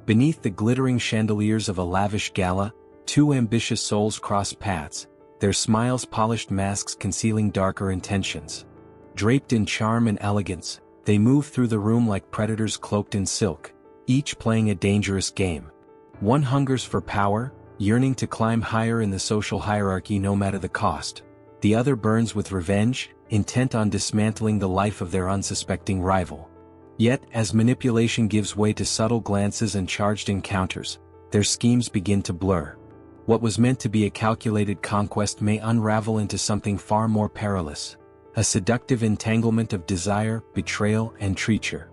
Beneath the glittering chandeliers of a lavish gala, two ambitious souls cross paths, their smiles polished masks concealing darker intentions. Draped in charm and elegance, they move through the room like predators cloaked in silk, each playing a dangerous game. One hungers for power, yearning to climb higher in the social hierarchy no matter the cost. The other burns with revenge, intent on dismantling the life of their unsuspecting rival. Yet, as manipulation gives way to subtle glances and charged encounters, their schemes begin to blur. What was meant to be a calculated conquest may unravel into something far more perilous. A seductive entanglement of desire, betrayal, and treachery.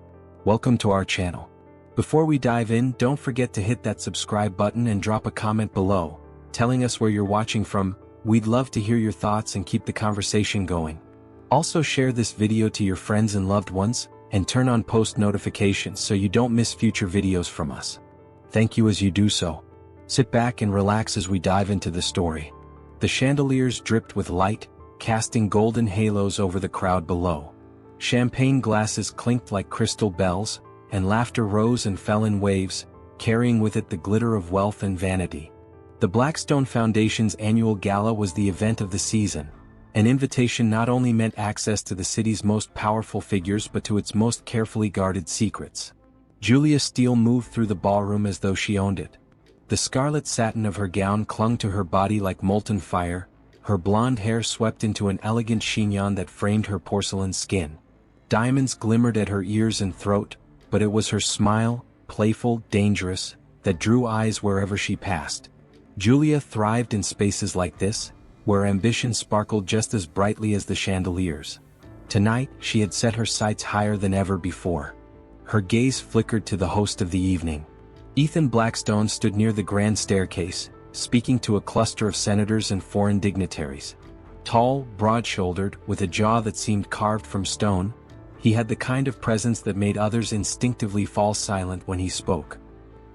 Welcome to our channel. Before we dive in, don't forget to hit that subscribe button and drop a comment below, telling us where you're watching from. We'd love to hear your thoughts and keep the conversation going. Also share this video to your friends and loved ones, and turn on post notifications so you don't miss future videos from us. Thank you as you do so. Sit back and relax as we dive into the story. The chandeliers dripped with light, casting golden halos over the crowd below. Champagne glasses clinked like crystal bells, and laughter rose and fell in waves, carrying with it the glitter of wealth and vanity. The Blackstone Foundation's annual gala was the event of the season. An invitation not only meant access to the city's most powerful figures but to its most carefully guarded secrets. Julia Steele moved through the ballroom as though she owned it. The scarlet satin of her gown clung to her body like molten fire, her blonde hair swept into an elegant chignon that framed her porcelain skin. Diamonds glimmered at her ears and throat, but it was her smile, playful, dangerous, that drew eyes wherever she passed. Julia thrived in spaces like this, where ambition sparkled just as brightly as the chandeliers. Tonight, she had set her sights higher than ever before. Her gaze flickered to the host of the evening. Ethan Blackstone stood near the grand staircase, speaking to a cluster of senators and foreign dignitaries. Tall, broad-shouldered, with a jaw that seemed carved from stone, he had the kind of presence that made others instinctively fall silent when he spoke.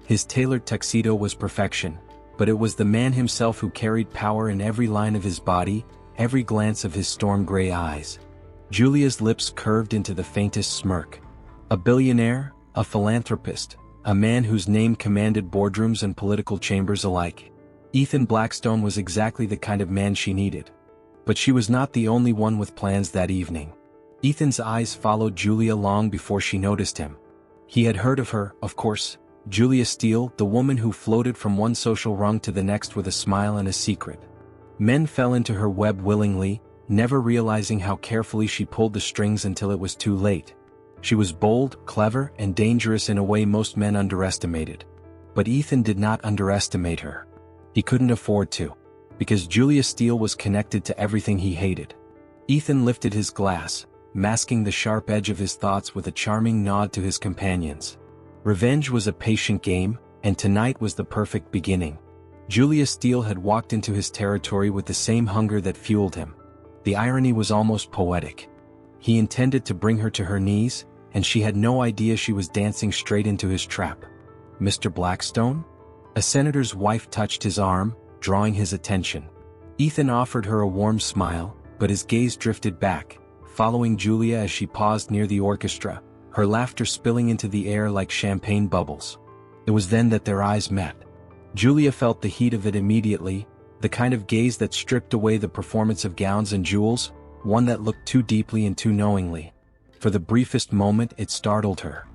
His tailored tuxedo was perfection, but it was the man himself who carried power in every line of his body, every glance of his storm-gray eyes. Julia's lips curved into the faintest smirk. A billionaire, a philanthropist, a man whose name commanded boardrooms and political chambers alike. Ethan Blackstone was exactly the kind of man she needed. But she was not the only one with plans that evening. Ethan's eyes followed Julia long before she noticed him. He had heard of her, of course, Julia Steele, the woman who floated from one social rung to the next with a smile and a secret. Men fell into her web willingly, never realizing how carefully she pulled the strings until it was too late. She was bold, clever, and dangerous in a way most men underestimated. But Ethan did not underestimate her. He couldn't afford to, because Julia Steele was connected to everything he hated. Ethan lifted his glass, masking the sharp edge of his thoughts with a charming nod to his companions. Revenge was a patient game, and tonight was the perfect beginning. Julia Steele had walked into his territory with the same hunger that fueled him. The irony was almost poetic. He intended to bring her to her knees, and she had no idea she was dancing straight into his trap. Mr. Blackstone? A senator's wife touched his arm, drawing his attention. Ethan offered her a warm smile, but his gaze drifted back, following Julia as she paused near the orchestra, her laughter spilling into the air like champagne bubbles. It was then that their eyes met. Julia felt the heat of it immediately, the kind of gaze that stripped away the performance of gowns and jewels, one that looked too deeply and too knowingly. For the briefest moment it startled her.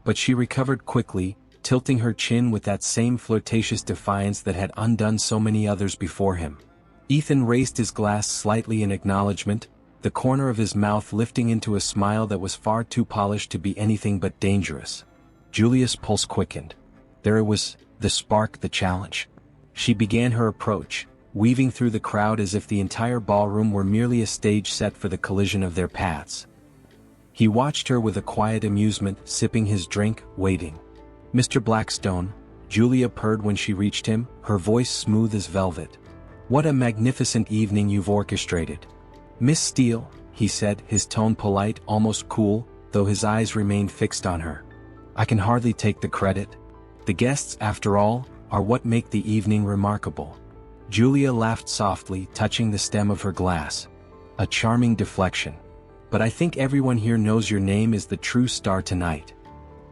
But she recovered quickly, tilting her chin with that same flirtatious defiance that had undone so many others before him. Ethan raised his glass slightly in acknowledgement, the corner of his mouth lifting into a smile that was far too polished to be anything but dangerous. Julia's pulse quickened. There it was, the spark, the challenge. She began her approach, weaving through the crowd as if the entire ballroom were merely a stage set for the collision of their paths. He watched her with a quiet amusement, sipping his drink, waiting. "Mr. Blackstone," Julia purred when she reached him, her voice smooth as velvet. "What a magnificent evening you've orchestrated." "Miss Steele," he said, his tone polite, almost cool, though his eyes remained fixed on her. "I can hardly take the credit. The guests, after all, are what make the evening remarkable." Julia laughed softly, touching the stem of her glass. "A charming deflection. But I think everyone here knows your name is the true star tonight."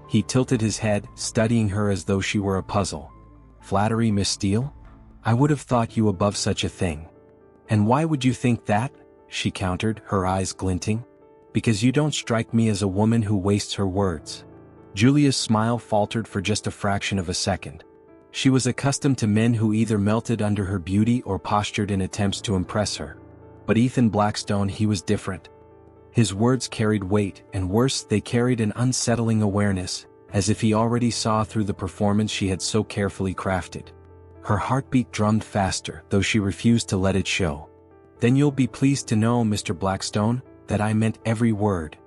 He tilted his head, studying her as though she were a puzzle. Flattery, Miss Steele? I would have thought you above such a thing. And why would you think that? She countered, her eyes glinting. Because you don't strike me as a woman who wastes her words. Julia's smile faltered for just a fraction of a second. She was accustomed to men who either melted under her beauty or postured in attempts to impress her. But Ethan Blackstone, he was different. His words carried weight, and worse, they carried an unsettling awareness, as if he already saw through the performance she had so carefully crafted. Her heartbeat drummed faster, though she refused to let it show. Then you'll be pleased to know, Mr. Blackstone, that I meant every word.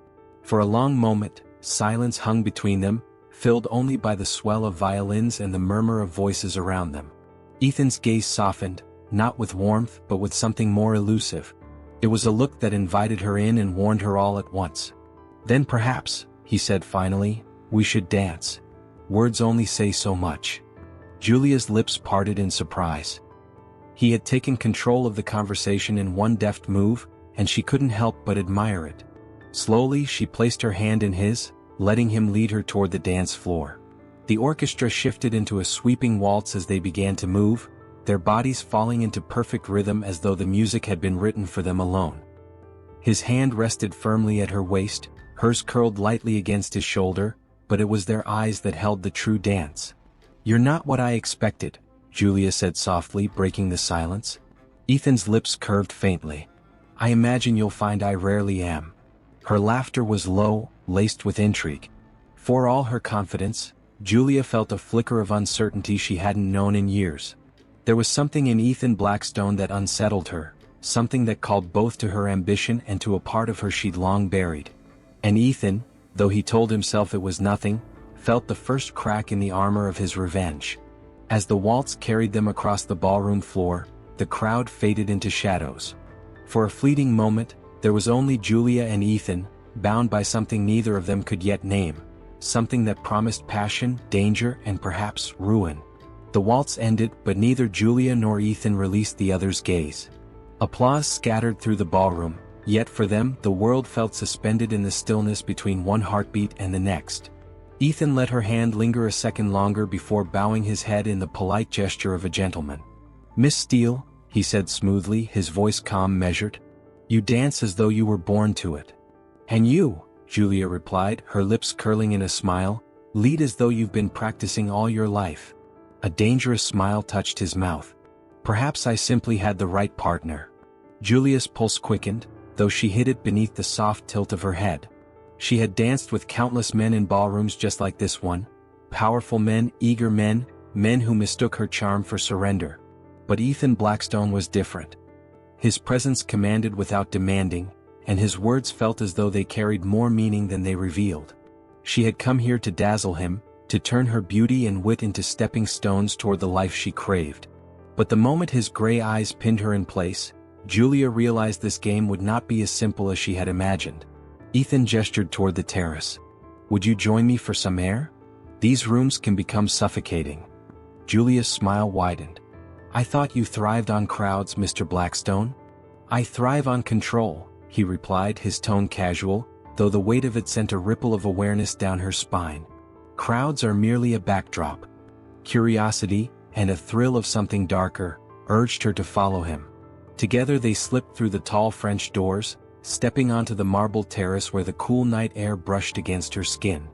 For a long moment, silence hung between them, filled only by the swell of violins and the murmur of voices around them. Ethan's gaze softened, not with warmth but with something more elusive. It was a look that invited her in and warned her all at once. Then perhaps, he said finally, we should dance. Words only say so much. Julia's lips parted in surprise. He had taken control of the conversation in one deft move, and she couldn't help but admire it. Slowly she placed her hand in his, letting him lead her toward the dance floor. The orchestra shifted into a sweeping waltz as they began to move, their bodies falling into perfect rhythm as though the music had been written for them alone. His hand rested firmly at her waist, hers curled lightly against his shoulder, but it was their eyes that held the true dance. You're not what I expected, Julia said softly, breaking the silence. Ethan's lips curved faintly. I imagine you'll find I rarely am. Her laughter was low, laced with intrigue. For all her confidence, Julia felt a flicker of uncertainty she hadn't known in years. There was something in Ethan Blackstone that unsettled her, something that called both to her ambition and to a part of her she'd long buried. And Ethan, though he told himself it was nothing, felt the first crack in the armor of his revenge. As the waltz carried them across the ballroom floor, the crowd faded into shadows. For a fleeting moment, there was only Julia and Ethan, bound by something neither of them could yet name, something that promised passion, danger, and perhaps ruin. The waltz ended, but neither Julia nor Ethan released the other's gaze. Applause scattered through the ballroom, yet for them the world felt suspended in the stillness between one heartbeat and the next. Ethan let her hand linger a second longer before bowing his head in the polite gesture of a gentleman. Miss Steele, he said smoothly, his voice calm, measured. You dance as though you were born to it. And you, Julia replied, her lips curling in a smile, lead as though you've been practicing all your life. A dangerous smile touched his mouth. Perhaps I simply had the right partner. Julia's pulse quickened, though she hid it beneath the soft tilt of her head. She had danced with countless men in ballrooms just like this one. Powerful men, eager men, men who mistook her charm for surrender. But Ethan Blackstone was different. His presence commanded without demanding, and his words felt as though they carried more meaning than they revealed. She had come here to dazzle him, to turn her beauty and wit into stepping stones toward the life she craved. But the moment his gray eyes pinned her in place, Julia realized this game would not be as simple as she had imagined. Ethan gestured toward the terrace. Would you join me for some air? These rooms can become suffocating. Julia's smile widened. I thought you thrived on crowds, Mr. Blackstone. I thrive on control, he replied, his tone casual, though the weight of it sent a ripple of awareness down her spine. Crowds are merely a backdrop. Curiosity, and a thrill of something darker, urged her to follow him. Together they slipped through the tall French doors, stepping onto the marble terrace where the cool night air brushed against her skin.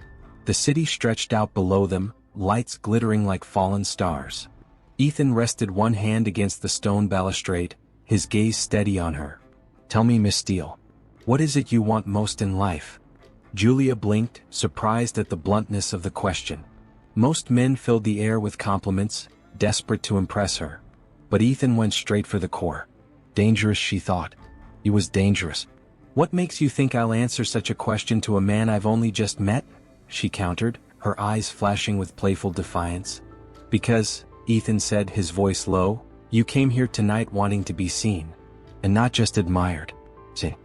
The city stretched out below them, lights glittering like fallen stars. Ethan rested one hand against the stone balustrade, his gaze steady on her. Tell me, Miss Steele, what is it you want most in life? Julia blinked, surprised at the bluntness of the question. Most men filled the air with compliments, desperate to impress her. But Ethan went straight for the core. Dangerous, she thought. He was dangerous. What makes you think I'll answer such a question to a man I've only just met? She countered, her eyes flashing with playful defiance. Because, Ethan said, his voice low, you came here tonight wanting to be seen. And not just admired. See,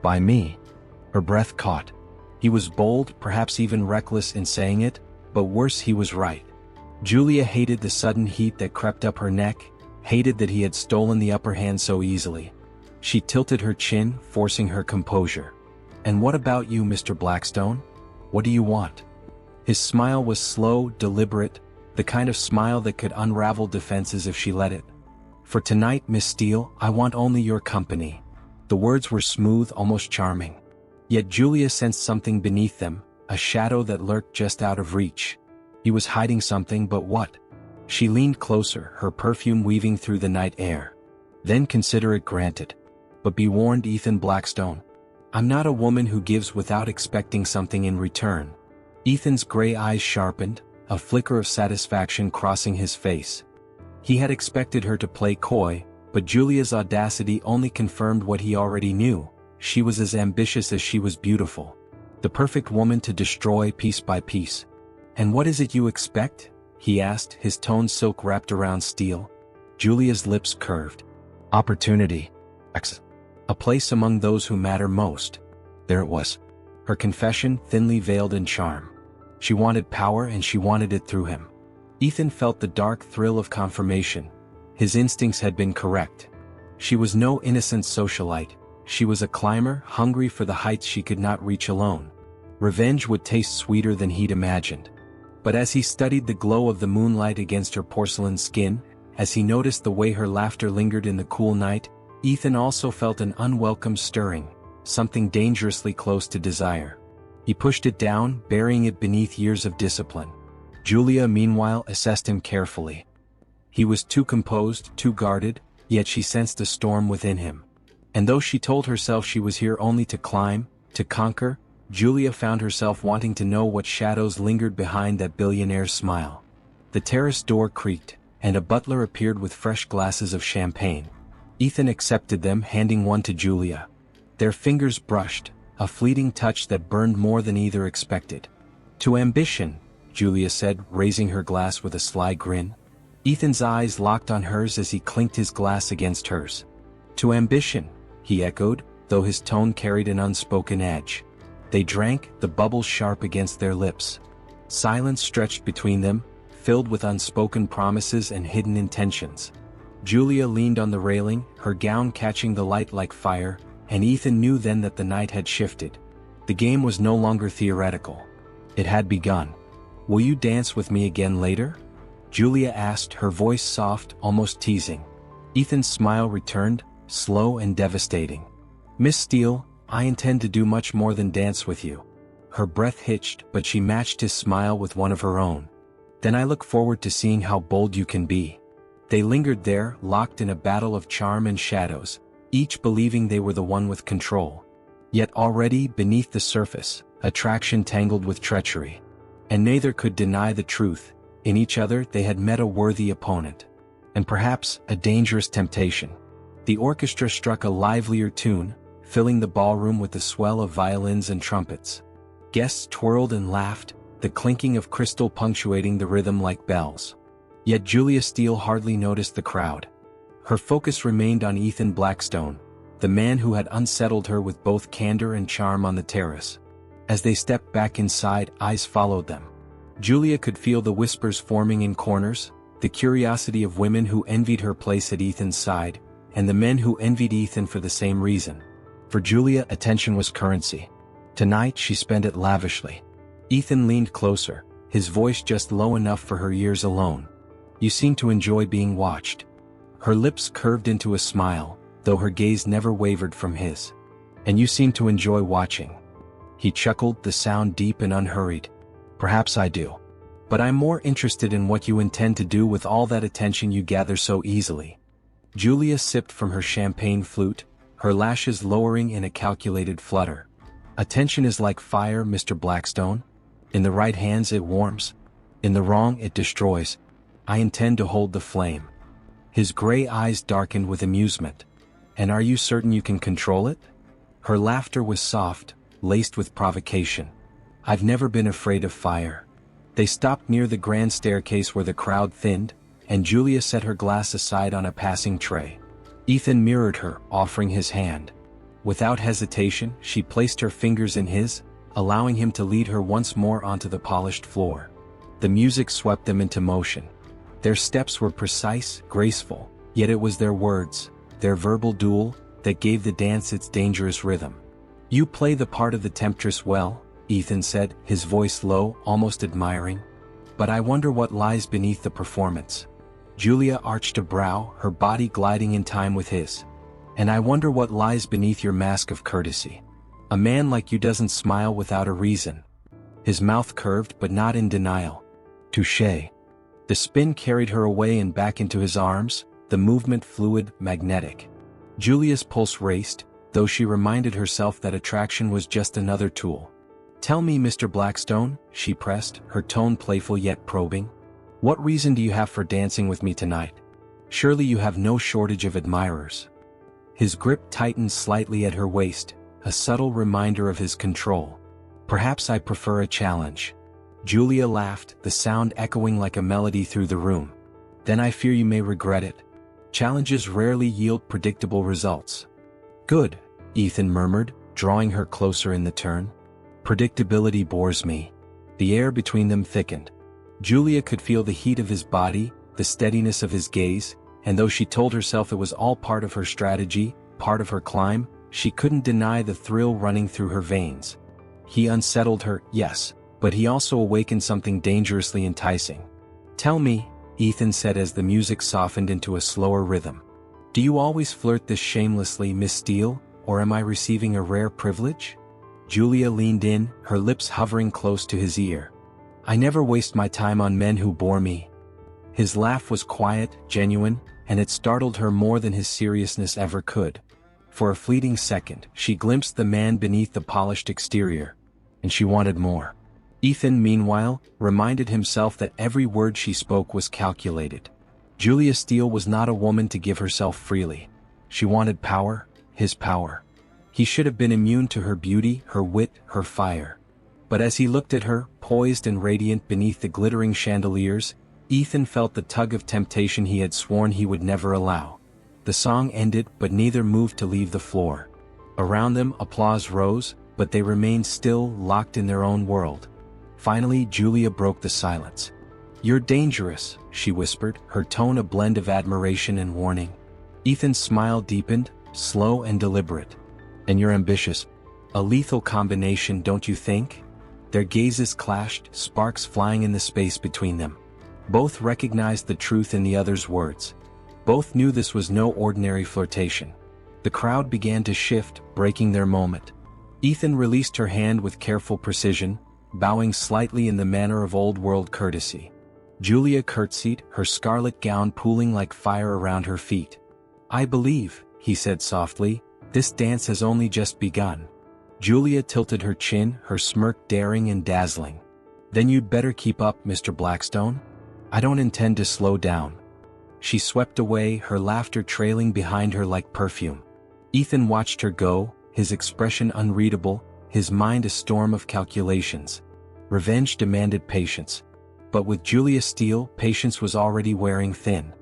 by me. Her breath caught. He was bold, perhaps even reckless in saying it, but worse, he was right. Julia hated the sudden heat that crept up her neck, hated that he had stolen the upper hand so easily. She tilted her chin, forcing her composure. And what about you, Mr. Blackstone? What do you want? His smile was slow, deliberate, the kind of smile that could unravel defenses if she let it. "For tonight, Miss Steele, I want only your company." The words were smooth, almost charming. Yet Julia sensed something beneath them, a shadow that lurked just out of reach. He was hiding something, but what? She leaned closer, her perfume weaving through the night air. "Then consider it granted. But be warned, Ethan Blackstone. I'm not a woman who gives without expecting something in return." Ethan's gray eyes sharpened, a flicker of satisfaction crossing his face. He had expected her to play coy, but Julia's audacity only confirmed what he already knew. She was as ambitious as she was beautiful. The perfect woman to destroy piece by piece. "And what is it you expect?" he asked, his tone silk wrapped around steel. Julia's lips curved. "Opportunity. A place among those who matter most." There it was. Her confession, thinly veiled in charm. She wanted power, and she wanted it through him. Ethan felt the dark thrill of confirmation. His instincts had been correct. She was no innocent socialite. She was a climber, hungry for the heights she could not reach alone. Revenge would taste sweeter than he'd imagined. But as he studied the glow of the moonlight against her porcelain skin, as he noticed the way her laughter lingered in the cool night, Ethan also felt an unwelcome stirring, something dangerously close to desire. He pushed it down, burying it beneath years of discipline. Julia, meanwhile, assessed him carefully. He was too composed, too guarded, yet she sensed a storm within him. And though she told herself she was here only to climb, to conquer, Julia found herself wanting to know what shadows lingered behind that billionaire's smile. The terrace door creaked, and a butler appeared with fresh glasses of champagne. Ethan accepted them, handing one to Julia. Their fingers brushed, a fleeting touch that burned more than either expected. "To ambition," Julia said, raising her glass with a sly grin. Ethan's eyes locked on hers as he clinked his glass against hers. "To ambition," he echoed, though his tone carried an unspoken edge. They drank, the bubbles sharp against their lips. Silence stretched between them, filled with unspoken promises and hidden intentions. Julia leaned on the railing, her gown catching the light like fire, and Ethan knew then that the night had shifted. The game was no longer theoretical. It had begun. "Will you dance with me again later?" Julia asked, her voice soft, almost teasing. Ethan's smile returned, slow and devastating. "Miss Steele, I intend to do much more than dance with you." Her breath hitched, but she matched his smile with one of her own. "Then I look forward to seeing how bold you can be." They lingered there, locked in a battle of charm and shadows, each believing they were the one with control. Yet already, beneath the surface, attraction tangled with treachery. And neither could deny the truth. In each other they had met a worthy opponent. And perhaps, a dangerous temptation. The orchestra struck a livelier tune, filling the ballroom with the swell of violins and trumpets. Guests twirled and laughed, the clinking of crystal punctuating the rhythm like bells. Yet Julia Steele hardly noticed the crowd. Her focus remained on Ethan Blackstone, the man who had unsettled her with both candor and charm on the terrace. As they stepped back inside, eyes followed them. Julia could feel the whispers forming in corners, the curiosity of women who envied her place at Ethan's side, and the men who envied Ethan for the same reason. For Julia, attention was currency. Tonight she spent it lavishly. Ethan leaned closer, his voice just low enough for her ears alone. "You seem to enjoy being watched." Her lips curved into a smile, though her gaze never wavered from his. "And you seem to enjoy watching." He chuckled, the sound deep and unhurried. "Perhaps I do. But I'm more interested in what you intend to do with all that attention you gather so easily." Julia sipped from her champagne flute, her lashes lowering in a calculated flutter. "Attention is like fire, Mr. Blackstone. In the right hands it warms. In the wrong it destroys. I intend to hold the flame." His gray eyes darkened with amusement. "And are you certain you can control it?" Her laughter was soft, laced with provocation. "I've never been afraid of fire." They stopped near the grand staircase where the crowd thinned, and Julia set her glass aside on a passing tray. Ethan mirrored her, offering his hand. Without hesitation, she placed her fingers in his, allowing him to lead her once more onto the polished floor. The music swept them into motion. Their steps were precise, graceful, yet it was their words, their verbal duel, that gave the dance its dangerous rhythm. "You play the part of the temptress well," Ethan said, his voice low, almost admiring. But I wonder what lies beneath the performance. Julia arched a brow, her body gliding in time with his. And I wonder what lies beneath your mask of courtesy. A man like you doesn't smile without a reason. His mouth curved, but not in denial. Touché. The spin carried her away and back into his arms, the movement fluid, magnetic. Julia's pulse raced, though she reminded herself that attraction was just another tool. Tell me, Mr. Blackstone, she pressed, her tone playful yet probing. What reason do you have for dancing with me tonight? Surely you have no shortage of admirers. His grip tightened slightly at her waist, a subtle reminder of his control. Perhaps I prefer a challenge. Julia laughed, the sound echoing like a melody through the room. Then I fear you may regret it. Challenges rarely yield predictable results. Good, Ethan murmured, drawing her closer in the turn. Predictability bores me. The air between them thickened. Julia could feel the heat of his body, the steadiness of his gaze, and though she told herself it was all part of her strategy, part of her climb, she couldn't deny the thrill running through her veins. He unsettled her, yes, but he also awakened something dangerously enticing. Tell me, Ethan said as the music softened into a slower rhythm. Do you always flirt this shamelessly, Miss Steele, or am I receiving a rare privilege? Julia leaned in, her lips hovering close to his ear. I never waste my time on men who bore me. His laugh was quiet, genuine, and it startled her more than his seriousness ever could. For a fleeting second, she glimpsed the man beneath the polished exterior. And she wanted more. Ethan, meanwhile, reminded himself that every word she spoke was calculated. Julia Steele was not a woman to give herself freely. She wanted power, his power. He should have been immune to her beauty, her wit, her fire. But as he looked at her, poised and radiant beneath the glittering chandeliers, Ethan felt the tug of temptation he had sworn he would never allow. The song ended, but neither moved to leave the floor. Around them, applause rose, but they remained still, locked in their own world. Finally, Julia broke the silence. You're dangerous, she whispered, her tone a blend of admiration and warning. Ethan's smile deepened, slow and deliberate. And you're ambitious. A lethal combination, don't you think? Their gazes clashed, sparks flying in the space between them. Both recognized the truth in the other's words. Both knew this was no ordinary flirtation. The crowd began to shift, breaking their moment. Ethan released her hand with careful precision, bowing slightly in the manner of old-world courtesy. Julia curtsied, her scarlet gown pooling like fire around her feet. I believe, he said softly, this dance has only just begun. Julia tilted her chin, her smirk daring and dazzling. Then you'd better keep up, Mr. Blackstone. I don't intend to slow down. She swept away, her laughter trailing behind her like perfume. Ethan watched her go, his expression unreadable, his mind a storm of calculations. Revenge demanded patience. But with Julia Steele, patience was already wearing thin.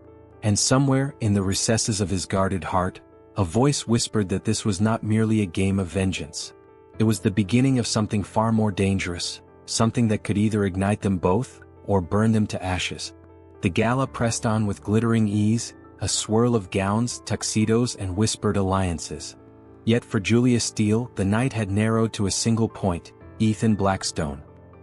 And somewhere, in the recesses of his guarded heart, a voice whispered that this was not merely a game of vengeance. It was the beginning of something far more dangerous, something that could either ignite them both, or burn them to ashes. The gala pressed on with glittering ease, a swirl of gowns, tuxedos and whispered alliances. Yet for Julia Steele, the night had narrowed to a single point, Ethan Blackstone.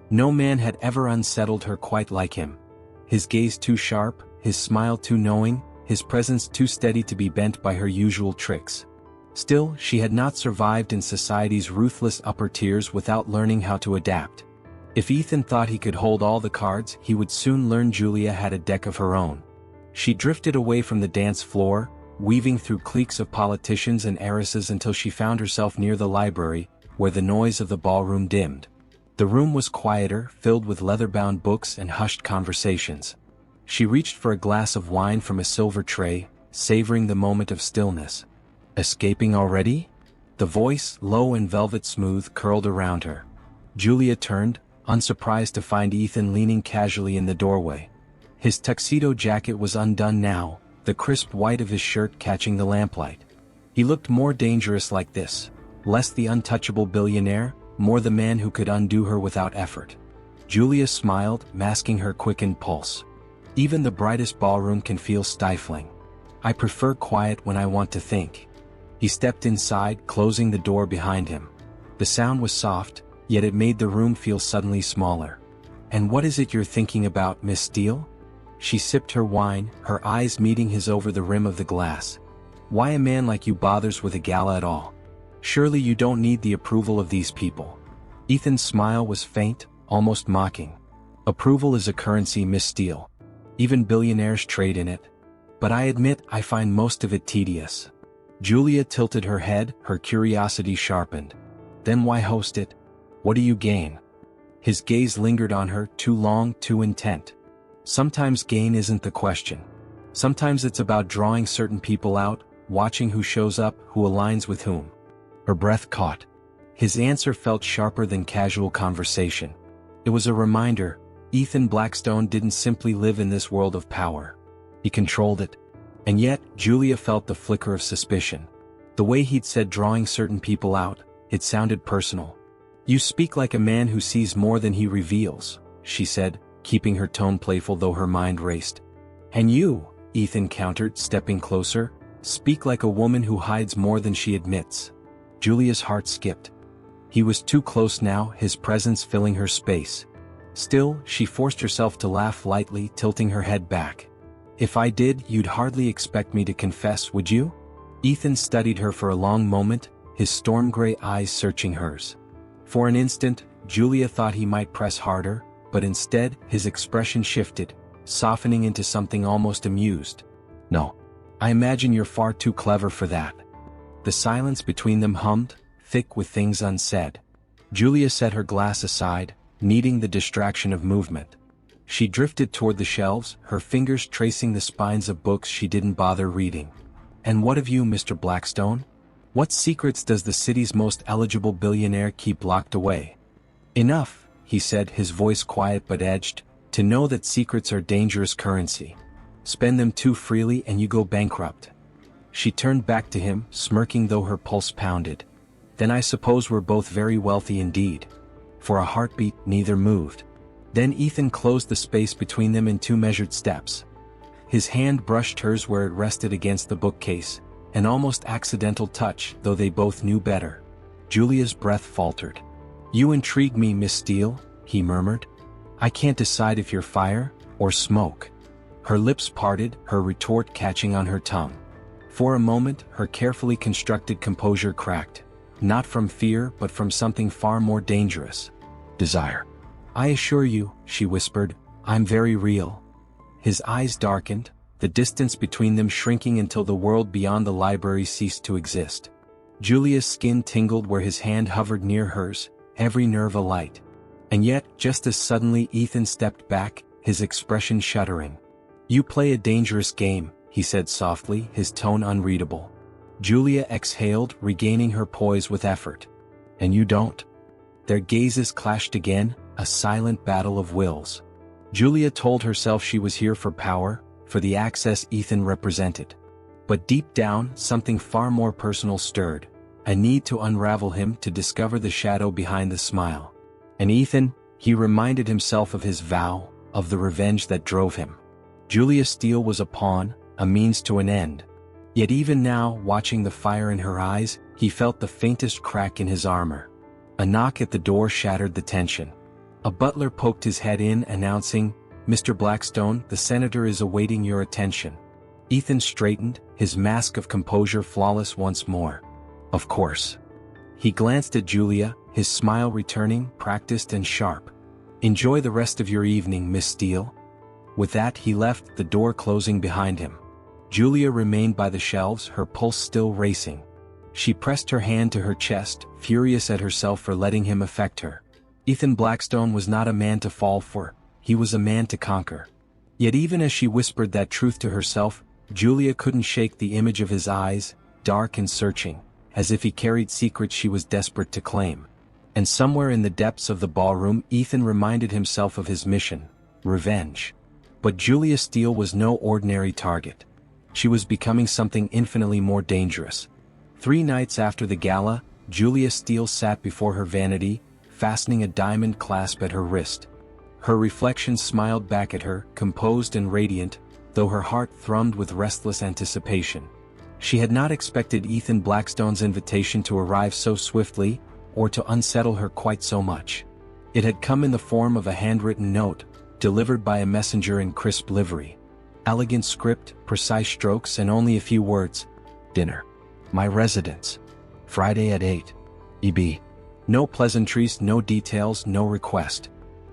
No man had ever unsettled her quite like him. His gaze too sharp, his smile too knowing, his presence too steady to be bent by her usual tricks. Still, she had not survived in society's ruthless upper tiers without learning how to adapt. If Ethan thought he could hold all the cards, he would soon learn Julia had a deck of her own. She drifted away from the dance floor, weaving through cliques of politicians and heiresses until she found herself near the library, where the noise of the ballroom dimmed. The room was quieter, filled with leather-bound books and hushed conversations. She reached for a glass of wine from a silver tray, savoring the moment of stillness. Escaping already? The voice, low and velvet smooth, curled around her. Julia turned, unsurprised to find Ethan leaning casually in the doorway. His tuxedo jacket was undone now, the crisp white of his shirt catching the lamplight. He looked more dangerous like this, less the untouchable billionaire, more the man who could undo her without effort. Julia smiled, masking her quickened pulse. Even the brightest ballroom can feel stifling. I prefer quiet when I want to think. He stepped inside, closing the door behind him. The sound was soft, yet it made the room feel suddenly smaller. "And what is it you're thinking about, Miss Steele?" She sipped her wine, her eyes meeting his over the rim of the glass. "Why a man like you bothers with a gala at all? Surely you don't need the approval of these people." Ethan's smile was faint, almost mocking. "Approval is a currency, Miss Steele. Even billionaires trade in it. But I admit I find most of it tedious." Julia tilted her head, her curiosity sharpened. "Then why host it? What do you gain?" His gaze lingered on her, too long, too intent. "Sometimes gain isn't the question. Sometimes it's about drawing certain people out, watching who shows up, who aligns with whom." Her breath caught. His answer felt sharper than casual conversation. It was a reminder: Ethan Blackstone didn't simply live in this world of power. He controlled it. And yet, Julia felt the flicker of suspicion. The way he'd said drawing certain people out, it sounded personal. "You speak like a man who sees more than he reveals," she said, keeping her tone playful though her mind raced. "And you," Ethan countered, stepping closer, "speak like a woman who hides more than she admits." Julia's heart skipped. He was too close now, his presence filling her space. Still, she forced herself to laugh lightly, tilting her head back. "If I did, you'd hardly expect me to confess, would you?" Ethan studied her for a long moment, his storm-gray eyes searching hers. For an instant, Julia thought he might press harder, but instead, his expression shifted, softening into something almost amused. "No. I imagine you're far too clever for that." The silence between them hummed, thick with things unsaid. Julia set her glass aside, needing the distraction of movement. She drifted toward the shelves, her fingers tracing the spines of books she didn't bother reading. "And what of you, Mr. Blackstone? What secrets does the city's most eligible billionaire keep locked away?" "Enough," he said, his voice quiet but edged, "to know that secrets are dangerous currency. Spend them too freely and you go bankrupt." She turned back to him, smirking though her pulse pounded. "Then I suppose we're both very wealthy indeed." For a heartbeat, neither moved. Then Ethan closed the space between them in 2 measured steps. His hand brushed hers where it rested against the bookcase, an almost accidental touch, though they both knew better. Julia's breath faltered. "You intrigue me, Miss Steele," he murmured. "I can't decide if you're fire or smoke." Her lips parted, her retort catching on her tongue. For a moment, her carefully constructed composure cracked. Not from fear, but from something far more dangerous. Desire. "I assure you," she whispered, "I'm very real." His eyes darkened, the distance between them shrinking until the world beyond the library ceased to exist. Julia's skin tingled where his hand hovered near hers, every nerve alight. And yet, just as suddenly Ethan stepped back, his expression shuddering. "You play a dangerous game," he said softly, his tone unreadable. Julia exhaled, regaining her poise with effort. "And you don't?" Their gazes clashed again, a silent battle of wills. Julia told herself she was here for power, for the access Ethan represented. But deep down, something far more personal stirred, a need to unravel him, to discover the shadow behind the smile. And Ethan, he reminded himself of his vow, of the revenge that drove him. Julia Steele was a pawn, a means to an end. Yet even now, watching the fire in her eyes, he felt the faintest crack in his armor. A knock at the door shattered the tension. A butler poked his head in, announcing, "Mr. Blackstone, the senator is awaiting your attention." Ethan straightened, his mask of composure flawless once more. "Of course." He glanced at Julia, his smile returning, practiced and sharp. "Enjoy the rest of your evening, Miss Steele." With that he left, the door closing behind him. Julia remained by the shelves, her pulse still racing. She pressed her hand to her chest, furious at herself for letting him affect her. Ethan Blackstone was not a man to fall for, he was a man to conquer. Yet even as she whispered that truth to herself, Julia couldn't shake the image of his eyes, dark and searching, as if he carried secrets she was desperate to claim. And somewhere in the depths of the ballroom, Ethan reminded himself of his mission: revenge. But Julia Steele was no ordinary target. She was becoming something infinitely more dangerous. 3 nights after the gala, Julia Steele sat before her vanity, fastening a diamond clasp at her wrist. Her reflection smiled back at her, composed and radiant, though her heart thrummed with restless anticipation. She had not expected Ethan Blackstone's invitation to arrive so swiftly, or to unsettle her quite so much. It had come in the form of a handwritten note, delivered by a messenger in crisp livery. Elegant script, precise strokes, and only a few words. Dinner. My residence. Friday at 8. EB. No pleasantries, no details, no request.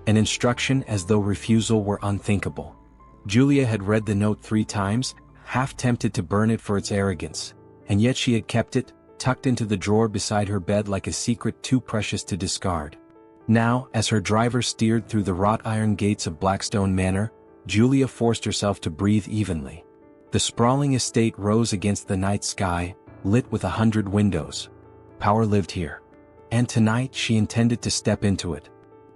An instruction as though refusal were unthinkable. Julia had read the note 3 times, half tempted to burn it for its arrogance, and yet she had kept it, tucked into the drawer beside her bed like a secret too precious to discard. Now, as her driver steered through the wrought iron gates of Blackstone Manor, Julia forced herself to breathe evenly. The sprawling estate rose against the night sky, lit with 100 windows. Power lived here. And tonight she intended to step into it.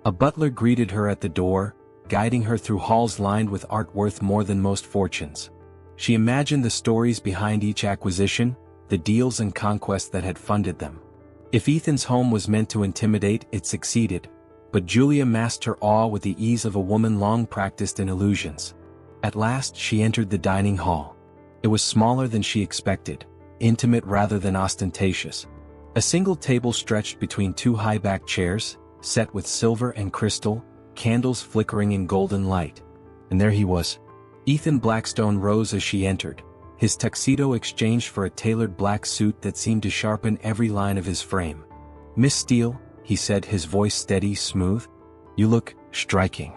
A butler greeted her at the door, guiding her through halls lined with art worth more than most fortunes. She imagined the stories behind each acquisition, the deals and conquests that had funded them. If Ethan's home was meant to intimidate, it succeeded, but Julia masked her awe with the ease of a woman long practiced in illusions. At last she entered the dining hall. It was smaller than she expected, intimate rather than ostentatious. A single table stretched between 2 high-backed chairs, set with silver and crystal, candles flickering in golden light. And there he was. Ethan Blackstone rose as she entered, his tuxedo exchanged for a tailored black suit that seemed to sharpen every line of his frame. "Miss Steele," he said, his voice steady, smooth. "You look striking."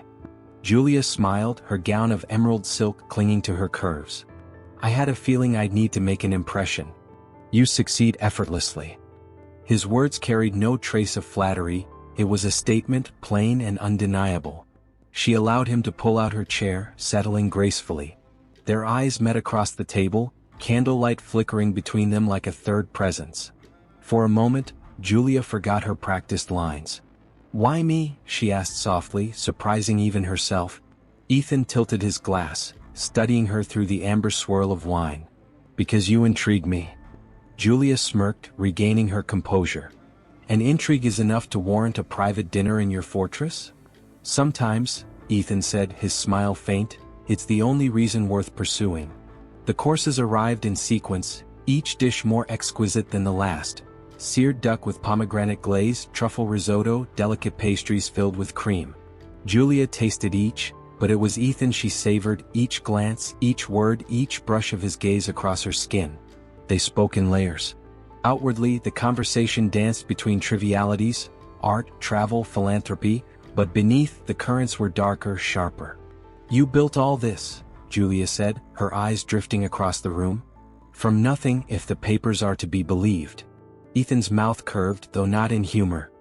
Julia smiled, her gown of emerald silk clinging to her curves. "I had a feeling I'd need to make an impression." "You succeed effortlessly." His words carried no trace of flattery, it was a statement plain and undeniable. She allowed him to pull out her chair, settling gracefully. Their eyes met across the table, candlelight flickering between them like a third presence. For a moment, Julia forgot her practiced lines. "Why me?" she asked softly, surprising even herself. Ethan tilted his glass, studying her through the amber swirl of wine. "Because you intrigue me." Julia smirked, regaining her composure. "An intrigue is enough to warrant a private dinner in your fortress?" "Sometimes," Ethan said, his smile faint, "it's the only reason worth pursuing." The courses arrived in sequence, each dish more exquisite than the last. Seared duck with pomegranate glaze, truffle risotto, delicate pastries filled with cream. Julia tasted each, but it was Ethan she savored, each glance, each word, each brush of his gaze across her skin. They spoke in layers. Outwardly, the conversation danced between trivialities, art, travel, philanthropy, but beneath, the currents were darker, sharper. "You built all this," Julia said, her eyes drifting across the room. "From nothing, if the papers are to be believed." Ethan's mouth curved, though not in humor.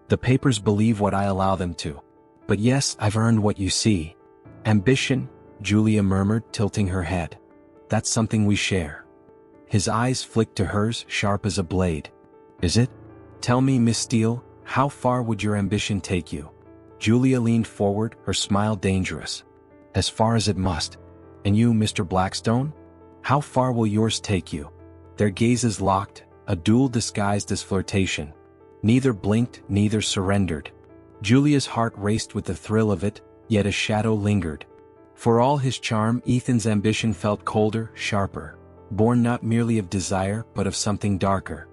"The papers believe what I allow them to. But yes, I've earned what you see." "Ambition," Julia murmured, tilting her head. "That's something we share." His eyes flicked to hers, sharp as a blade. "Is it? Tell me, Miss Steele, how far would your ambition take you?" Julia leaned forward, her smile dangerous. "As far as it must. And you, Mr. Blackstone? How far will yours take you?" Their gazes locked, a duel disguised as flirtation. Neither blinked, neither surrendered. Julia's heart raced with the thrill of it, yet a shadow lingered. For all his charm, Ethan's ambition felt colder, sharper. Born not merely of desire, but of something darker.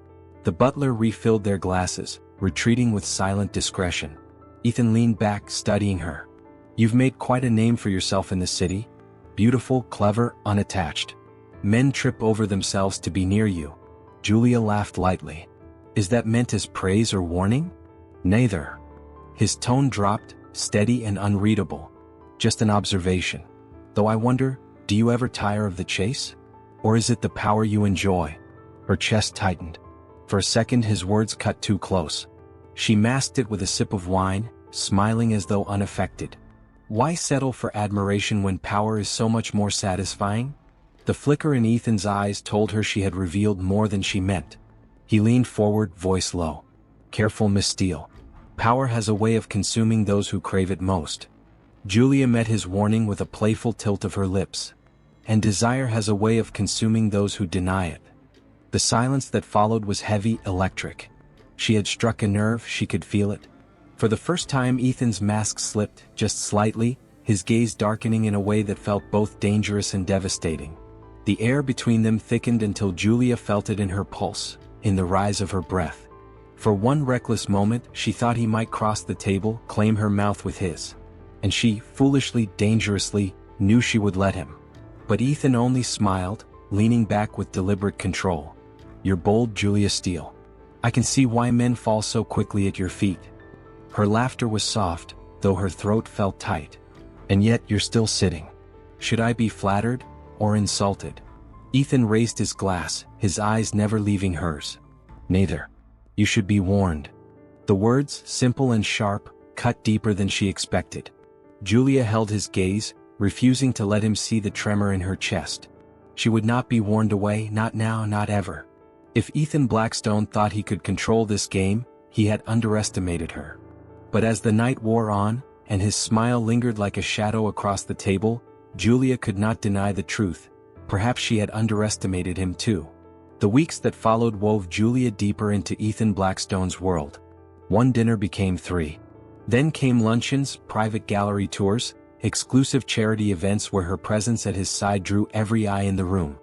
The butler refilled their glasses, retreating with silent discretion. Ethan leaned back, studying her. "You've made quite a name for yourself in the city. Beautiful, clever, unattached. Men trip over themselves to be near you." Julia laughed lightly. "Is that meant as praise or warning?" "Neither." His tone dropped, steady and unreadable. "Just an observation. Though I wonder, do you ever tire of the chase? Or is it the power you enjoy?" Her chest tightened. For a second his words cut too close. She masked it with a sip of wine, smiling as though unaffected. Why settle for admiration when power is so much more satisfying? The flicker in Ethan's eyes told her she had revealed more than she meant. He leaned forward, voice low. "Careful, Miss Steele. Power has a way of consuming those who crave it most." Julia met his warning with a playful tilt of her lips. "And desire has a way of consuming those who deny it." The silence that followed was heavy, electric. She had struck a nerve, she could feel it. For the first time Ethan's mask slipped, just slightly, his gaze darkening in a way that felt both dangerous and devastating. The air between them thickened until Julia felt it in her pulse, in the rise of her breath. For one reckless moment she thought he might cross the table, claim her mouth with his. And she, foolishly, dangerously, knew she would let him. But Ethan only smiled, leaning back with deliberate control. "You're bold, Julia Steele. I can see why men fall so quickly at your feet." Her laughter was soft, though her throat felt tight. "And yet you're still sitting. Should I be flattered, or insulted?" Ethan raised his glass, his eyes never leaving hers. "Neither. You should be warned." The words, simple and sharp, cut deeper than she expected. Julia held his gaze, refusing to let him see the tremor in her chest. She would not be warned away, not now, not ever. If Ethan Blackstone thought he could control this game, he had underestimated her. But as the night wore on, and his smile lingered like a shadow across the table, Julia could not deny the truth. Perhaps she had underestimated him too. The weeks that followed wove Julia deeper into Ethan Blackstone's world. One dinner became 3. Then came luncheons, private gallery tours, exclusive charity events where her presence at his side drew every eye in the room.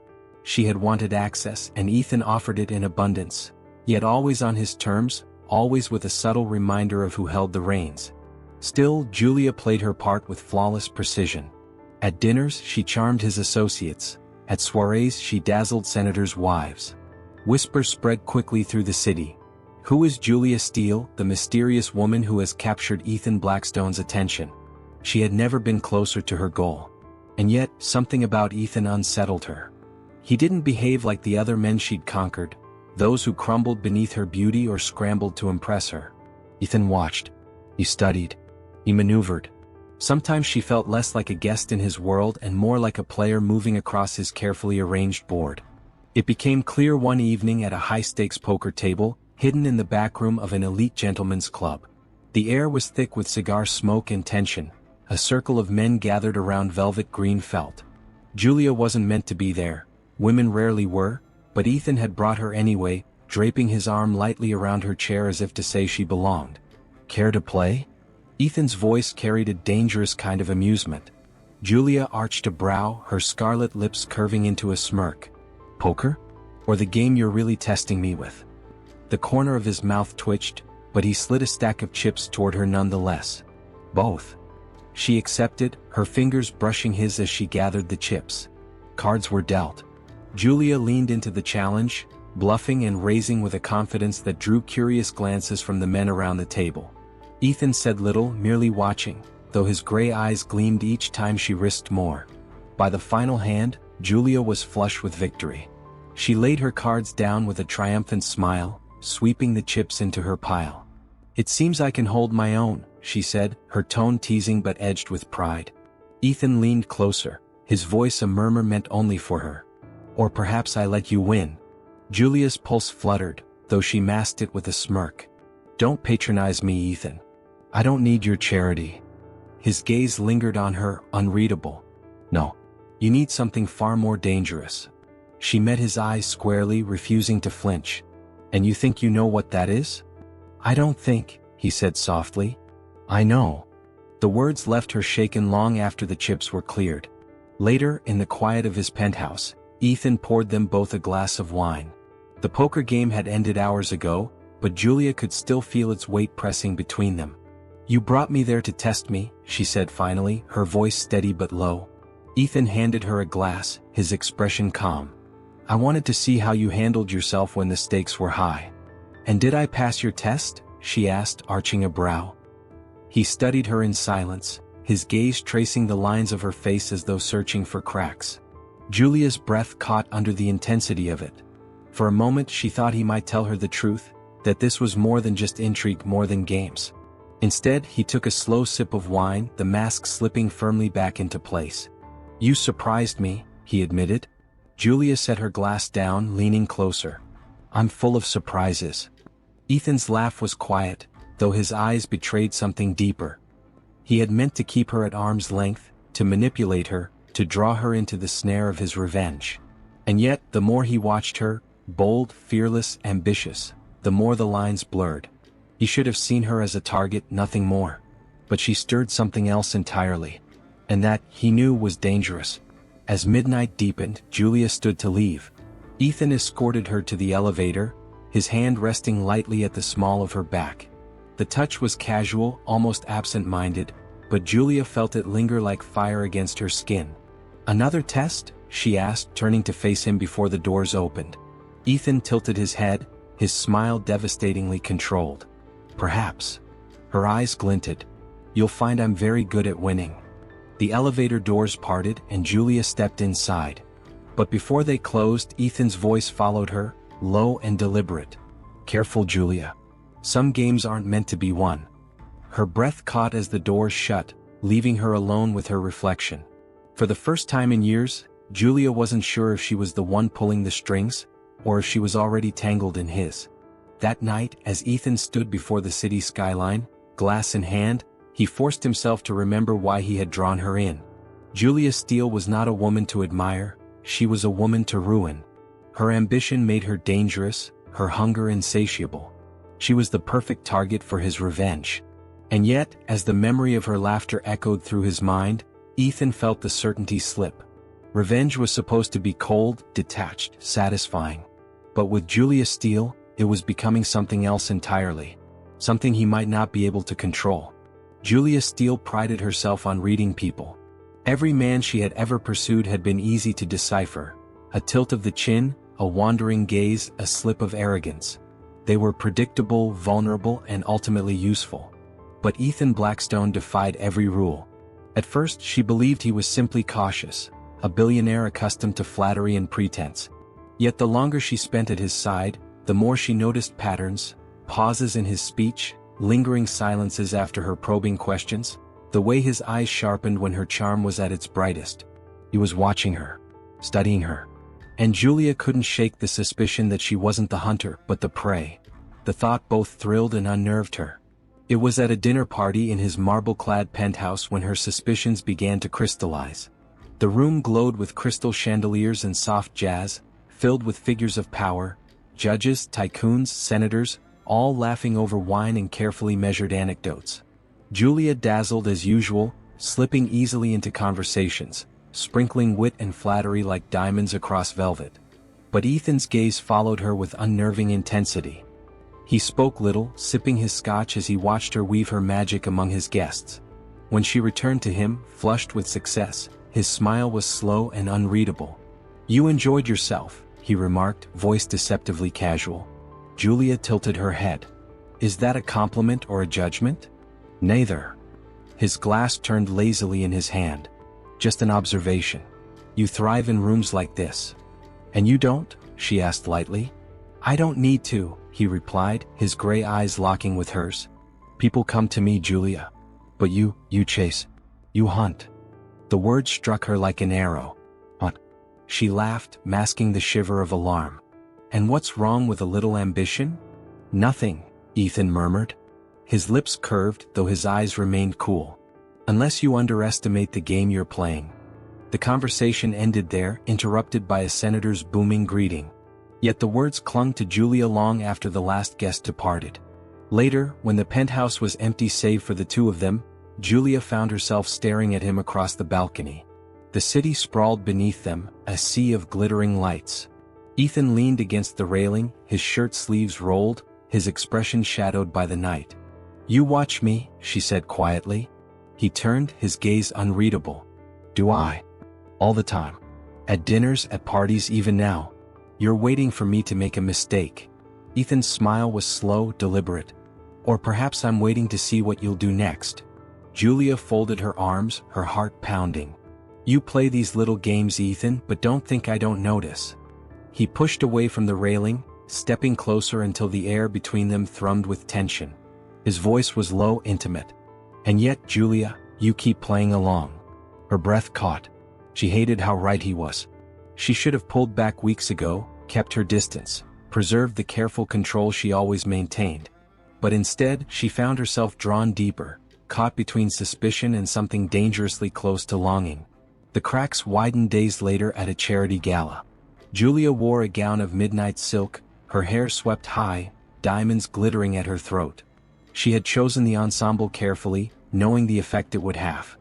She had wanted access, and Ethan offered it in abundance. Yet always on his terms, always with a subtle reminder of who held the reins. Still, Julia played her part with flawless precision. At dinners, she charmed his associates. At soirees, she dazzled senators' wives. Whispers spread quickly through the city. Who is Julia Steele, the mysterious woman who has captured Ethan Blackstone's attention? She had never been closer to her goal. And yet, something about Ethan unsettled her. He didn't behave like the other men she'd conquered, those who crumbled beneath her beauty or scrambled to impress her. Ethan watched. He studied. He maneuvered. Sometimes she felt less like a guest in his world and more like a player moving across his carefully arranged board. It became clear one evening at a high-stakes poker table, hidden in the back room of an elite gentleman's club. The air was thick with cigar smoke and tension. A circle of men gathered around velvet green felt. Julia wasn't meant to be there. Women rarely were, but Ethan had brought her anyway, draping his arm lightly around her chair as if to say she belonged. "Care to play?" Ethan's voice carried a dangerous kind of amusement. Julia arched a brow, her scarlet lips curving into a smirk. "Poker? Or the game you're really testing me with?" The corner of his mouth twitched, but he slid a stack of chips toward her nonetheless. "Both." She accepted, her fingers brushing his as she gathered the chips. Cards were dealt. Julia leaned into the challenge, bluffing and raising with a confidence that drew curious glances from the men around the table. Ethan said little, merely watching, though his gray eyes gleamed each time she risked more. By the final hand, Julia was flush with victory. She laid her cards down with a triumphant smile, sweeping the chips into her pile. "It seems I can hold my own," she said, her tone teasing but edged with pride. Ethan leaned closer, his voice a murmur meant only for her. "Or perhaps I let you win." Julia's pulse fluttered, though she masked it with a smirk. "Don't patronize me, Ethan. I don't need your charity." His gaze lingered on her, unreadable. "No. You need something far more dangerous." She met his eyes squarely, refusing to flinch. "And you think you know what that is?" "I don't think," he said softly. "I know." The words left her shaken long after the chips were cleared. Later, in the quiet of his penthouse, Ethan poured them both a glass of wine. The poker game had ended hours ago, but Julia could still feel its weight pressing between them. "You brought me there to test me," she said finally, her voice steady but low. Ethan handed her a glass, his expression calm. "I wanted to see how you handled yourself when the stakes were high." "And did I pass your test?" she asked, arching a brow. He studied her in silence, his gaze tracing the lines of her face as though searching for cracks. Julia's breath caught under the intensity of it. For a moment she thought he might tell her the truth, that this was more than just intrigue, more than games. Instead, he took a slow sip of wine, the mask slipping firmly back into place. "You surprised me," he admitted. Julia set her glass down, leaning closer. "I'm full of surprises." Ethan's laugh was quiet, though his eyes betrayed something deeper. He had meant to keep her at arm's length, to manipulate her, to draw her into the snare of his revenge. And yet, the more he watched her, bold, fearless, ambitious, the more the lines blurred. He should have seen her as a target, nothing more. But she stirred something else entirely. And that, he knew, was dangerous. As midnight deepened, Julia stood to leave. Ethan escorted her to the elevator, his hand resting lightly at the small of her back. The touch was casual, almost absent-minded, but Julia felt it linger like fire against her skin. "Another test?" she asked, turning to face him before the doors opened. Ethan tilted his head, his smile devastatingly controlled. "Perhaps." Her eyes glinted. "You'll find I'm very good at winning." The elevator doors parted and Julia stepped inside. But before they closed, Ethan's voice followed her, low and deliberate. "Careful, Julia. Some games aren't meant to be won." Her breath caught as the doors shut, leaving her alone with her reflection. For the first time in years, Julia wasn't sure if she was the one pulling the strings, or if she was already tangled in his. That night, as Ethan stood before the city skyline, glass in hand, he forced himself to remember why he had drawn her in. Julia Steele was not a woman to admire, she was a woman to ruin. Her ambition made her dangerous, her hunger insatiable. She was the perfect target for his revenge. And yet, as the memory of her laughter echoed through his mind, Ethan felt the certainty slip. Revenge was supposed to be cold, detached, satisfying. But with Julia Steele, it was becoming something else entirely. Something he might not be able to control. Julia Steele prided herself on reading people. Every man she had ever pursued had been easy to decipher. A tilt of the chin, a wandering gaze, a slip of arrogance. They were predictable, vulnerable, and ultimately useful. But Ethan Blackstone defied every rule. At first she believed he was simply cautious, a billionaire accustomed to flattery and pretense. Yet the longer she spent at his side, the more she noticed patterns, pauses in his speech, lingering silences after her probing questions, the way his eyes sharpened when her charm was at its brightest. He was watching her, studying her. And Julia couldn't shake the suspicion that she wasn't the hunter but the prey. The thought both thrilled and unnerved her. It was at a dinner party in his marble-clad penthouse when her suspicions began to crystallize. The room glowed with crystal chandeliers and soft jazz, filled with figures of power, judges, tycoons, senators, all laughing over wine and carefully measured anecdotes. Julia dazzled as usual, slipping easily into conversations, sprinkling wit and flattery like diamonds across velvet. But Ethan's gaze followed her with unnerving intensity. He spoke little, sipping his scotch as he watched her weave her magic among his guests. When she returned to him, flushed with success, his smile was slow and unreadable. "You enjoyed yourself," he remarked, voice deceptively casual. Julia tilted her head. "Is that a compliment or a judgment?" "Neither." His glass turned lazily in his hand. "Just an observation. You thrive in rooms like this." "And you don't?" she asked lightly. "I don't need to," he replied, his gray eyes locking with hers. "People come to me, Julia. But you chase. You hunt." The word struck her like an arrow. "Hunt." She laughed, masking the shiver of alarm. "And what's wrong with a little ambition?" "Nothing," Ethan murmured. His lips curved, though his eyes remained cool. "Unless you underestimate the game you're playing." The conversation ended there, interrupted by a senator's booming greeting. Yet the words clung to Julia long after the last guest departed. Later, when the penthouse was empty save for the two of them, Julia found herself staring at him across the balcony. The city sprawled beneath them, a sea of glittering lights. Ethan leaned against the railing, his shirt sleeves rolled, his expression shadowed by the night. "You watch me," she said quietly. He turned, his gaze unreadable. "Do I? All the time. At dinners, at parties, even now. You're waiting for me to make a mistake." Ethan's smile was slow, deliberate. "Or perhaps I'm waiting to see what you'll do next." Julia folded her arms, her heart pounding. "You play these little games, Ethan, but don't think I don't notice." He pushed away from the railing, stepping closer until the air between them thrummed with tension. His voice was low, intimate. "And yet, Julia, you keep playing along." Her breath caught. She hated how right he was. She should have pulled back weeks ago, kept her distance, preserved the careful control she always maintained. But instead, she found herself drawn deeper, caught between suspicion and something dangerously close to longing. The cracks widened days later at a charity gala. Julia wore a gown of midnight silk, her hair swept high, diamonds glittering at her throat. She had chosen the ensemble carefully, knowing the effect it would have.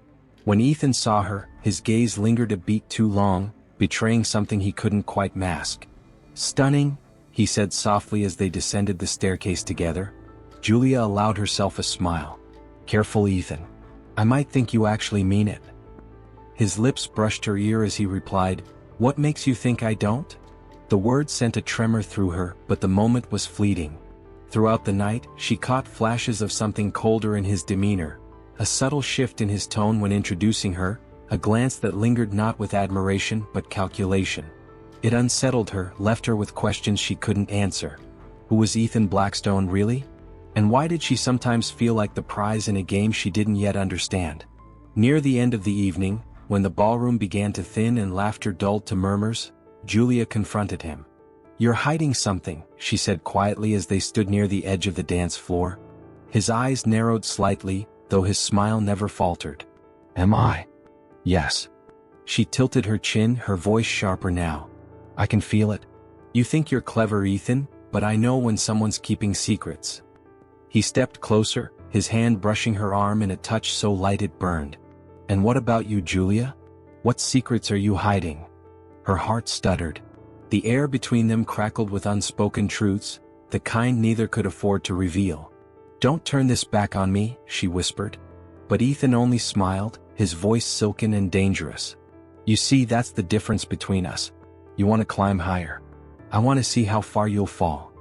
When Ethan saw her, his gaze lingered a beat too long, betraying something he couldn't quite mask. Stunning, he said softly as they descended the staircase together. Julia allowed herself a smile. Careful, Ethan. I might think you actually mean it. His lips brushed her ear as he replied, What makes you think I don't? The words sent a tremor through her, but the moment was fleeting. Throughout the night, she caught flashes of something colder in his demeanor, a subtle shift in his tone when introducing her, a glance that lingered not with admiration but calculation. It unsettled her, left her with questions she couldn't answer. Who was Ethan Blackstone really? And why did she sometimes feel like the prize in a game she didn't yet understand? Near the end of the evening, when the ballroom began to thin and laughter dulled to murmurs, Julia confronted him. You're hiding something, she said quietly as they stood near the edge of the dance floor. His eyes narrowed slightly, though his smile never faltered. Am I? Yes. She tilted her chin, her voice sharper now. I can feel it. You think you're clever, Ethan, but I know when someone's keeping secrets. He stepped closer, his hand brushing her arm in a touch so light it burned. And what about you, Julia? What secrets are you hiding? Her heart stuttered. The air between them crackled with unspoken truths, the kind neither could afford to reveal. Don't turn this back on me, she whispered. But Ethan only smiled, his voice silken and dangerous. You see, that's the difference between us. You want to climb higher. I want to see how far you'll fall.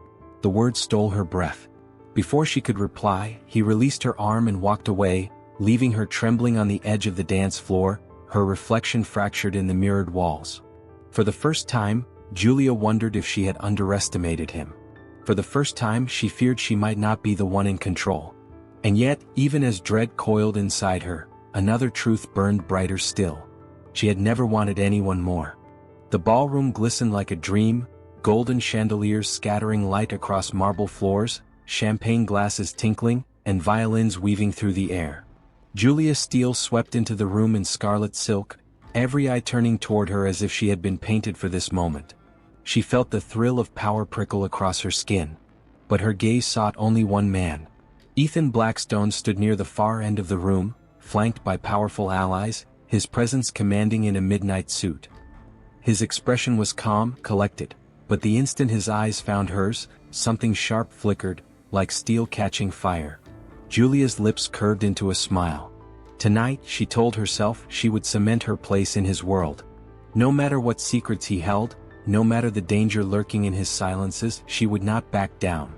The words stole her breath. Before she could reply, he released her arm and walked away, leaving her trembling on the edge of the dance floor, her reflection fractured in the mirrored walls. For the first time, Julia wondered if she had underestimated him. For the first time, she feared she might not be the one in control. And yet, even as dread coiled inside her, another truth burned brighter still. She had never wanted anyone more. The ballroom glistened like a dream, golden chandeliers scattering light across marble floors, champagne glasses tinkling, and violins weaving through the air. Julia Steele swept into the room in scarlet silk, every eye turning toward her as if she had been painted for this moment. She felt the thrill of power prickle across her skin. But her gaze sought only one man. Ethan Blackstone stood near the far end of the room, flanked by powerful allies, his presence commanding in a midnight suit. His expression was calm, collected, but the instant his eyes found hers, something sharp flickered, like steel catching fire. Julia's lips curved into a smile. Tonight, she told herself, she would cement her place in his world. No matter what secrets he held, no matter the danger lurking in his silences, she would not back down.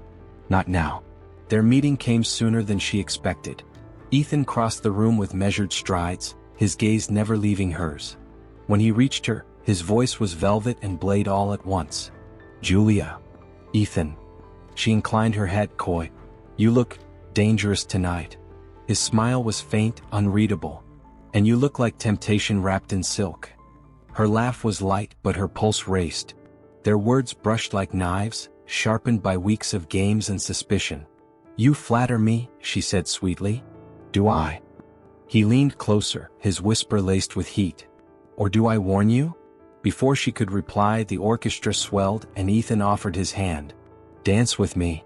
Not now. Their meeting came sooner than she expected. Ethan crossed the room with measured strides, his gaze never leaving hers. When he reached her, his voice was velvet and blade all at once. Julia. Ethan. She inclined her head coy. You look dangerous tonight. His smile was faint, unreadable. And you look like temptation wrapped in silk. Her laugh was light, but her pulse raced. Their words brushed like knives, sharpened by weeks of games and suspicion. You flatter me, she said sweetly. Do I? He leaned closer, his whisper laced with heat. Or do I warn you? Before she could reply, the orchestra swelled and Ethan offered his hand. Dance with me.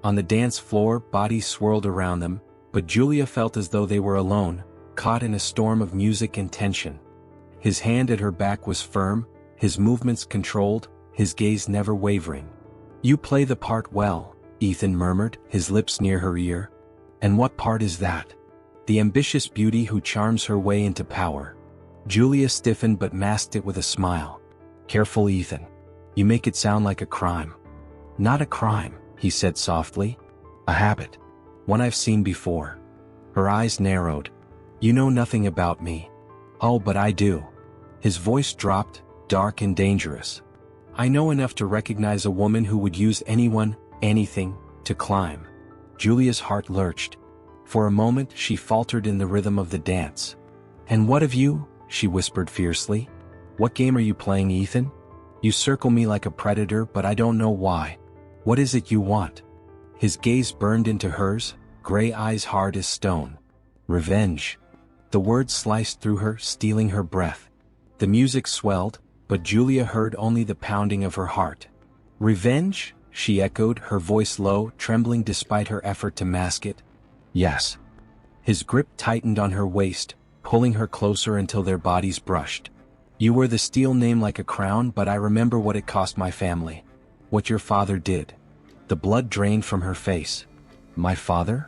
On the dance floor, bodies swirled around them, but Julia felt as though they were alone, caught in a storm of music and tension. His hand at her back was firm, his movements controlled, his gaze never wavering. You play the part well, Ethan murmured, his lips near her ear. And what part is that? The ambitious beauty who charms her way into power. Julia stiffened but masked it with a smile. Careful, Ethan. You make it sound like a crime. Not a crime, he said softly. A habit. One I've seen before. Her eyes narrowed. You know nothing about me. Oh, but I do. His voice dropped, dark and dangerous. I know enough to recognize a woman who would use anyone, anything, to climb. Julia's heart lurched. For a moment she faltered in the rhythm of the dance. And what of you? She whispered fiercely. What game are you playing, Ethan? You circle me like a predator, but I don't know why. What is it you want? His gaze burned into hers, gray eyes hard as stone. Revenge. The words sliced through her, stealing her breath. The music swelled, but Julia heard only the pounding of her heart. Revenge? She echoed, her voice low, trembling despite her effort to mask it. Yes. His grip tightened on her waist, pulling her closer until their bodies brushed. You wear the steel name like a crown, but I remember what it cost my family. What your father did. The blood drained from her face. My father?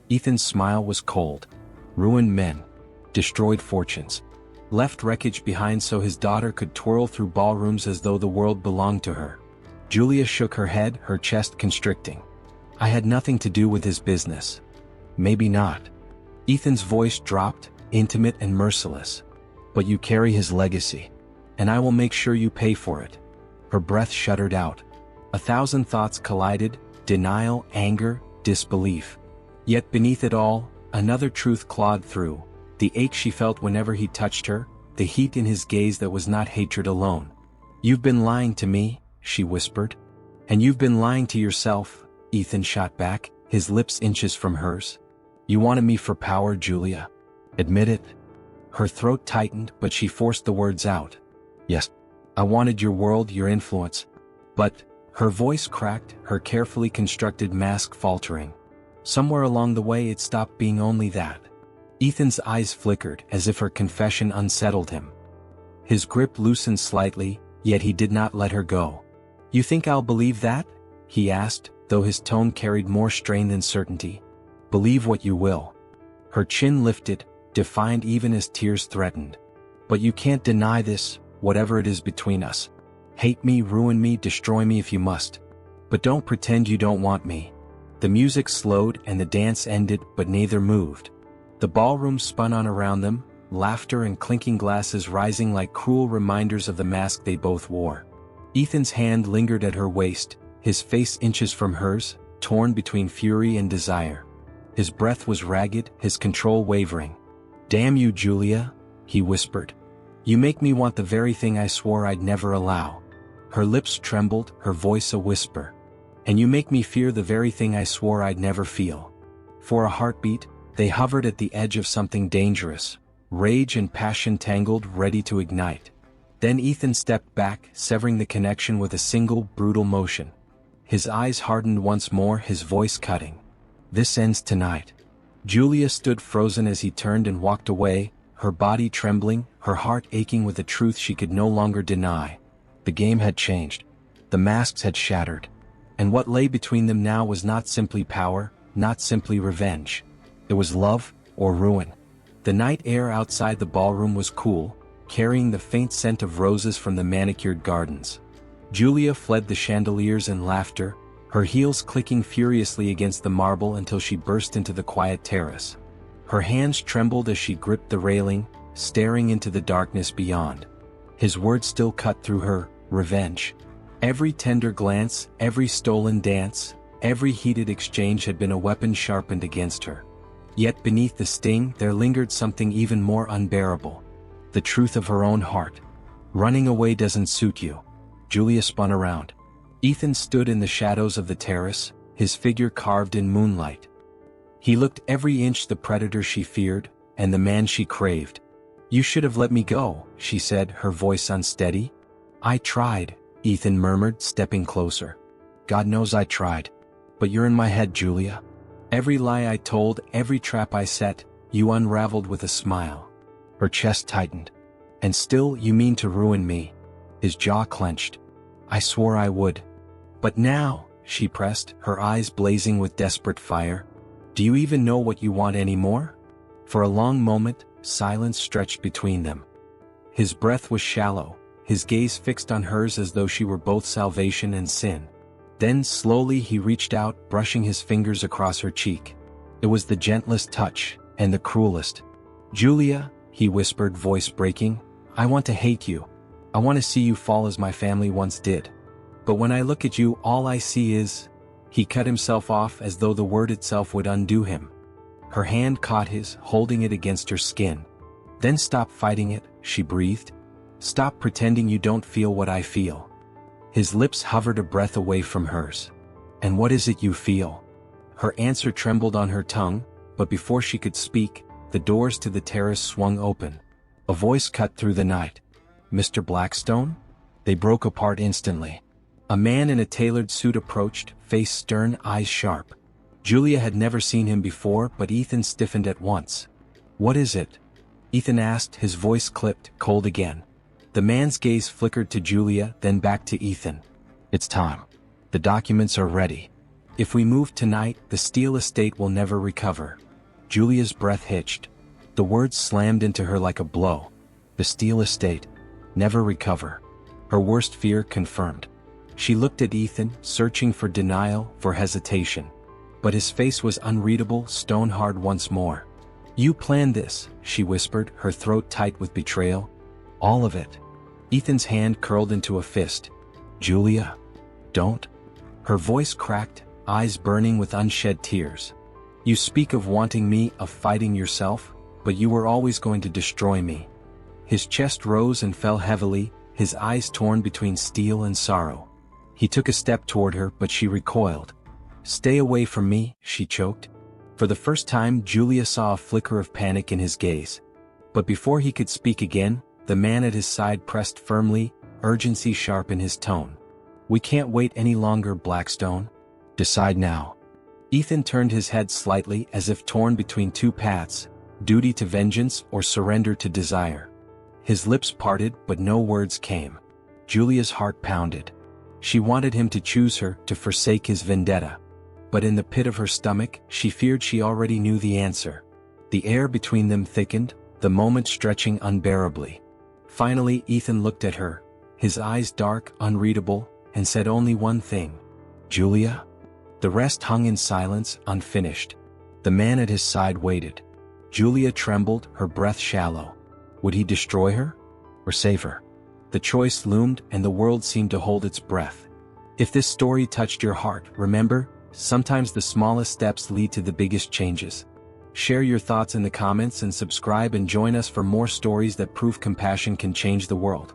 Ethan's smile was cold. Ruined men. Destroyed fortunes. Left wreckage behind so his daughter could twirl through ballrooms as though the world belonged to her. Julia shook her head, her chest constricting. I had nothing to do with his business. Maybe not. Ethan's voice dropped, intimate and merciless. But you carry his legacy. And I will make sure you pay for it. Her breath shuddered out. 1,000 thoughts collided, denial, anger, disbelief. Yet beneath it all, another truth clawed through. The ache she felt whenever he touched her, the heat in his gaze that was not hatred alone. You've been lying to me, she whispered. And you've been lying to yourself, Ethan shot back, his lips inches from hers. You wanted me for power, Julia. Admit it. Her throat tightened, but she forced the words out. Yes. I wanted your world, your influence. But, her voice cracked, her carefully constructed mask faltering. Somewhere along the way it stopped being only that. Ethan's eyes flickered as if her confession unsettled him. His grip loosened slightly, yet he did not let her go. You think I'll believe that? He asked, though his tone carried more strain than certainty. Believe what you will. Her chin lifted, defiant even as tears threatened. But you can't deny this, whatever it is between us. Hate me, ruin me, destroy me if you must. But don't pretend you don't want me. The music slowed and the dance ended, but neither moved. The ballroom spun on around them, laughter and clinking glasses rising like cruel reminders of the mask they both wore. Ethan's hand lingered at her waist, his face inches from hers, torn between fury and desire. His breath was ragged, his control wavering. Damn you, Julia, he whispered. You make me want the very thing I swore I'd never allow. Her lips trembled, her voice a whisper. And you make me fear the very thing I swore I'd never feel. For a heartbeat, they hovered at the edge of something dangerous, rage and passion tangled, ready to ignite. Then Ethan stepped back, severing the connection with a single, brutal motion. His eyes hardened once more, his voice cutting. This ends tonight. Julia stood frozen as he turned and walked away, her body trembling, her heart aching with a truth she could no longer deny. The game had changed. The masks had shattered. And what lay between them now was not simply power, not simply revenge. It was love, or ruin. The night air outside the ballroom was cool, carrying the faint scent of roses from the manicured gardens. Julia fled the chandeliers and laughter, her heels clicking furiously against the marble until she burst into the quiet terrace. Her hands trembled as she gripped the railing, staring into the darkness beyond. His words still cut through her, revenge. Every tender glance, every stolen dance, every heated exchange had been a weapon sharpened against her. Yet beneath the sting there lingered something even more unbearable. The truth of her own heart. Running away doesn't suit you. Julia spun around. Ethan stood in the shadows of the terrace, his figure carved in moonlight. He looked every inch the predator she feared, and the man she craved. You should have let me go, she said, her voice unsteady. I tried, Ethan murmured, stepping closer. God knows I tried. But you're in my head, Julia. Every lie I told, every trap I set, you unraveled with a smile. Her chest tightened. And still you mean to ruin me. His jaw clenched. I swore I would. But now, she pressed, her eyes blazing with desperate fire. Do you even know what you want anymore? For a long moment, silence stretched between them. His breath was shallow, his gaze fixed on hers as though she were both salvation and sin. Then slowly he reached out, brushing his fingers across her cheek. It was the gentlest touch, and the cruelest. Julia, he whispered, voice breaking, I want to hate you. I want to see you fall as my family once did. But when I look at you, all I see is... He cut himself off as though the word itself would undo him. Her hand caught his, holding it against her skin. Then stop fighting it, she breathed. Stop pretending you don't feel what I feel. His lips hovered a breath away from hers. And what is it you feel? Her answer trembled on her tongue, but before she could speak, the doors to the terrace swung open. A voice cut through the night. Mr. Blackstone? They broke apart instantly. A man in a tailored suit approached, face stern, eyes sharp. Julia had never seen him before, but Ethan stiffened at once. What is it? Ethan asked, his voice clipped, cold again. The man's gaze flickered to Julia, then back to Ethan. It's time. The documents are ready. If we move tonight, the Steele estate will never recover. Julia's breath hitched. The words slammed into her like a blow. The Steele estate. Never recover. Her worst fear confirmed. She looked at Ethan, searching for denial, for hesitation. But his face was unreadable, stone-hard once more. You planned this, she whispered, her throat tight with betrayal. All of it. Ethan's hand curled into a fist. Julia. Don't. Her voice cracked, eyes burning with unshed tears. You speak of wanting me, of fighting yourself, but you were always going to destroy me. His chest rose and fell heavily, his eyes torn between steel and sorrow. He took a step toward her, but she recoiled. Stay away from me, she choked. For the first time, Julia saw a flicker of panic in his gaze. But before he could speak again, the man at his side pressed firmly, urgency sharp in his tone. We can't wait any longer, Blackstone. Decide now. Ethan turned his head slightly as if torn between two paths, duty to vengeance or surrender to desire. His lips parted, but no words came. Julia's heart pounded. She wanted him to choose her, to forsake his vendetta. But in the pit of her stomach, she feared she already knew the answer. The air between them thickened, the moment stretching unbearably. Finally, Ethan looked at her, his eyes dark, unreadable, and said only one thing. Julia? The rest hung in silence, unfinished. The man at his side waited. Julia trembled, her breath shallow. Would he destroy her? Or save her? The choice loomed, and the world seemed to hold its breath. If this story touched your heart, remember, sometimes the smallest steps lead to the biggest changes. Share your thoughts in the comments and subscribe and join us for more stories that prove compassion can change the world.